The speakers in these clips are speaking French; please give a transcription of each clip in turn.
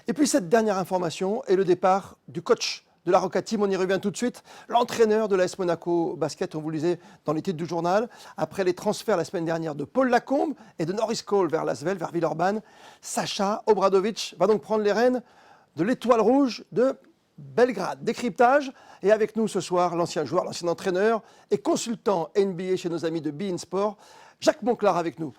Et puis cette dernière information est le départ du coach de la Roca Team. On y revient tout de suite. L'entraîneur de l'AS Monaco Basket, on vous le lisait dans les titres du journal. Après les transferts la semaine dernière de Paul Lacombe et de Norris Cole vers l'Asvel, vers Villeurbanne, Sacha Obradovic va donc prendre les rênes de l'Étoile Rouge de Belgrade. Décryptage. Et avec nous ce soir, l'ancien joueur, l'ancien entraîneur et consultant NBA chez nos amis de beIN Sport, Jacques Monclar avec nous.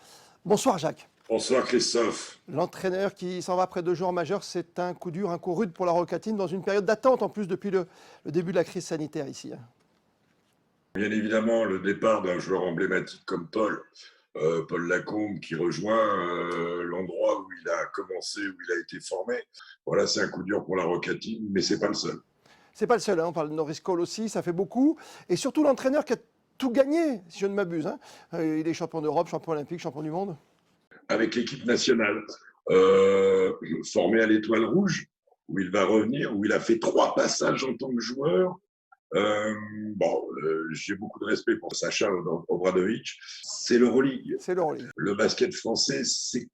Bonsoir Jacques. Bonsoir Christophe. L'entraîneur qui s'en va après 2 joueurs majeurs, c'est un coup dur, un coup rude pour la Roca Team dans une période d'attente en plus depuis le début de la crise sanitaire ici. Bien évidemment, le départ d'un joueur emblématique comme Paul Lacombe qui rejoint l'endroit où il a commencé, où il a été formé. Voilà, c'est un coup dur pour la Roca Team, mais c'est pas le seul. C'est pas le seul, hein. On parle de Norris Cole aussi, ça fait beaucoup. Et surtout l'entraîneur qui a tout gagné, si je ne m'abuse. Hein. Il est champion d'Europe, champion olympique, champion du monde. Avec l'équipe nationale, formé à l'Étoile Rouge, où il va revenir, où il a fait 3 passages en tant que joueur. J'ai beaucoup de respect pour Sacha Obradovic. C'est l'Euroleague. C'est l'Euroleague. Le basket français s'est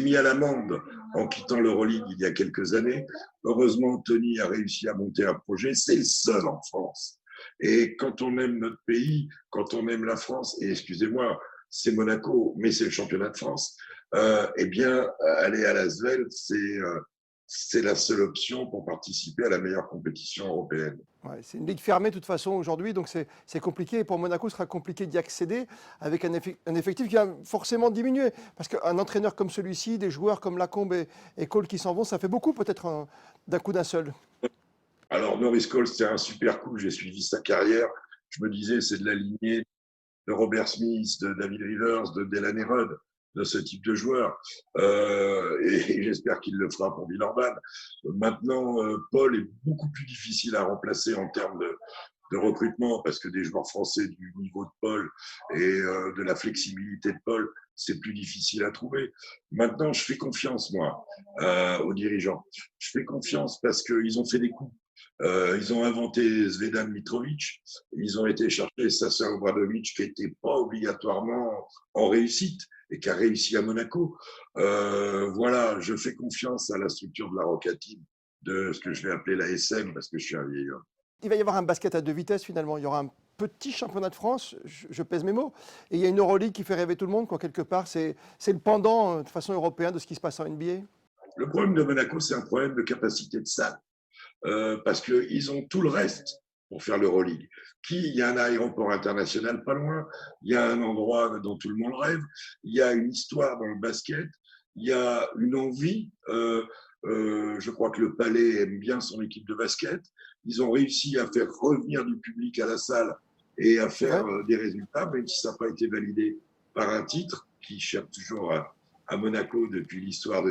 mis à l'amende en quittant l'Euroleague il y a quelques années. Heureusement, Tony a réussi à monter un projet. C'est le seul en France. Et quand on aime notre pays, quand on aime la France, et excusez-moi, c'est Monaco, mais c'est le championnat de France, eh bien, aller à l'Asvel, c'est la seule option pour participer à la meilleure compétition européenne. Ouais, c'est une ligue fermée de toute façon aujourd'hui, donc c'est compliqué. Et pour Monaco, ce sera compliqué d'y accéder avec un effectif qui va forcément diminuer. Parce qu'un entraîneur comme celui-ci, des joueurs comme Lacombe et Cole qui s'en vont, ça fait beaucoup peut-être d'un coup d'un seul. Alors, Norris Cole, c'était un super coup. J'ai suivi sa carrière. Je me disais, c'est de la lignée de Robert Smith, de David Rivers, de Delaney Rudd, de ce type de joueur. Et j'espère qu'il le fera pour Villeurbanne. Maintenant, Paul est beaucoup plus difficile à remplacer en termes de recrutement parce que des joueurs français du niveau de Paul et de la flexibilité de Paul, c'est plus difficile à trouver. Maintenant, je fais confiance, moi, aux dirigeants. Je fais confiance parce qu'ils ont fait des coups. Ils ont inventé Zvezdan Mitrovic, ils ont été chercher Saša Obradovic qui n'était pas obligatoirement en réussite et qui a réussi à Monaco. Voilà, je fais confiance à la structure de la Roca Team, de ce que je vais appeler la SM parce que je suis un vieil homme. Il va y avoir un basket à 2 vitesses finalement. Il y aura un petit championnat de France, je pèse mes mots, et il y a une Euroleague qui fait rêver tout le monde, quoi, quelque part. C'est le pendant de façon européenne de ce qui se passe en NBA. Le problème de Monaco, c'est un problème de capacité de salle. Parce qu'ils ont tout le reste pour faire l'Euroleague. Il y a un aéroport international pas loin, il y a un endroit dont tout le monde rêve, il y a une histoire dans le basket, il y a une envie. Je crois que le Palais aime bien son équipe de basket. Ils ont réussi à faire revenir du public à la salle et à faire des résultats, même si ça n'a pas été validé par un titre qui cherche toujours à Monaco depuis l'histoire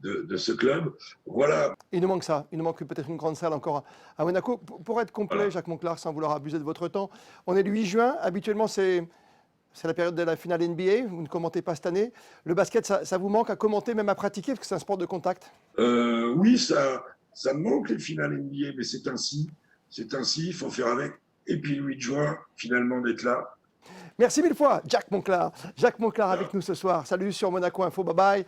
de ce club. Voilà. Il nous manque ça. Il nous manque peut-être une grande salle encore à Monaco. Pour être complet, voilà. Jacques Monclar, sans vouloir abuser de votre temps, on est le 8 juin. Habituellement, c'est la période de la finale NBA. Vous ne commentez pas cette année. Le basket, ça vous manque à commenter, même à pratiquer, parce que c'est un sport de contact. Oui, ça me manque les finales NBA, mais c'est ainsi. C'est ainsi, il faut faire avec. Et puis le 8 juin, finalement, d'être là. Merci mille fois, Jacques Monclar. Jacques Monclar avec nous ce soir. Salut sur Monaco Info, bye bye.